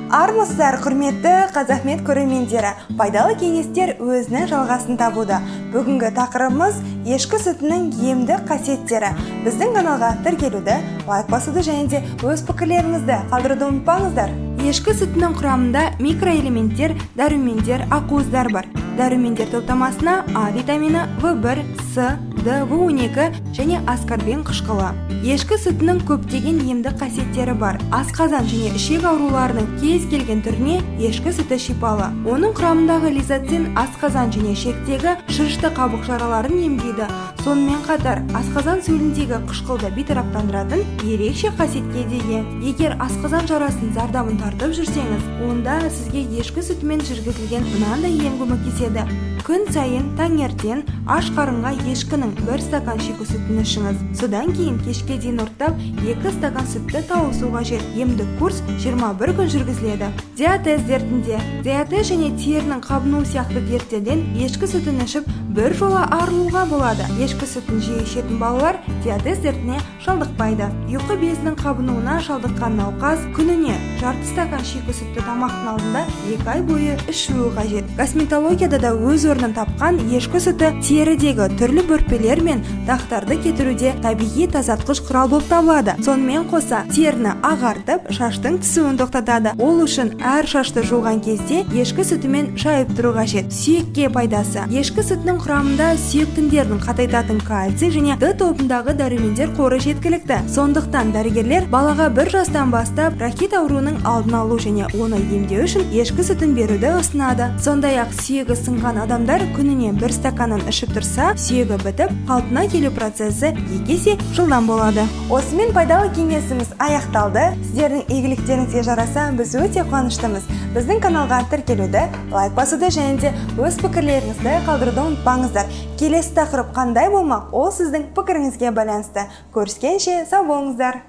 Армысыздар, құрметті Қазақмет көрермендері. Пайдалы кеңестер өзінің жалғасын табуда. Бүгінгі тақырыбымыз ешкі сүтінің емдік қасиеттері. Біздің каналға тіркелуді, лайк басуды және де өз пікірлеріңізді қалдыруды ұмытпаңыздар. Ешкі сүтінің құрамында микроэлементтер, дәрумендер, ақуыздар бар. Дәрумендер топтамасына А витамині, В1, С, Д, В12 және аскорбин қышқылы. Ешкі сүтінің көптеген емдік қасиеттері бар. Асқазан және ішек ауруларының кез келген түріне ешкі сүті шипалы. Оның құрамындағы лизоцин асқазан және ішектегі шырышты қабық жараларын емдейді. Сонымен қатар асқазан сөліндегі қышқылды бейтараптандыратын ерекше қасиетке ие. Егер асқазан жарасының зардабын тартып жүрсеңіз, онда сізге ешкі сүтімен жүргізілген мынандай ем көмектеседі. Күн сайын таңертең аш қарынға ешкінің 1 стакан шикі сүтін ішіңіз. Содан кейін кешке дейін ұрттап 2 стакан сүтті тауысу қажет. Емдік курс 21 күн жүргізіледі. Диатез дертінде, диатез және терінің қабыну сияқты дерттерден ешкі сүтін ішіп бір жола арылуға болады. Ешкі сүтін жиі ішетін балалар диатез дертіне шалдықпайды. Ұйқы безінің қабынуына шалдыққан науқас күніне жарты стакан шикі сүтті тамақтың алдында 2 ай бойы ішуі қажет. Косметологияда да өз орнын тапқан ешкі сүті терідегі түрлі бөртпелер мен дақтарды кетіруде табиғи тазартқыш құрал болып табылады. Сонымен қоса теріні ағартып, шаштың түсуін тоқтатады. Ол үшін әр шашты жуған кезде ешкі сүтімен шайып тұру қажет. Сүйекке пайдасы. Ешкі сүтінің құрамында сүйек тіндерін қатайтатын кальций және Д тобындағы дәрумендер қоры жеткілікті. Сондықтан дәрігерлер балаға 1 жастан бастап рахит ауруының алдын алу және оны емдеу үшін ешкі сүтін беруді ұсынады. Сондай-ақ сүйегі сынған адамдар күніне 1 стаканын ішіп тұрса, сүйегі бітіп, қалпына келу процесі 2 есе жылдам болады. Осымен пайдалы кеңесіміз аяқталды. Сіздердің игіліктеріңізге жараса, біз өте қуаныштымыз. Біздің каналға тіркелуді, лайк басуды және де өз пікірлеріңізді қалдыруды ұмытпаңыздар. Келесі тақырып қандай болмақ, ол сіздің пікіріңізге байланысты. Көріскенше сау болыңыздар.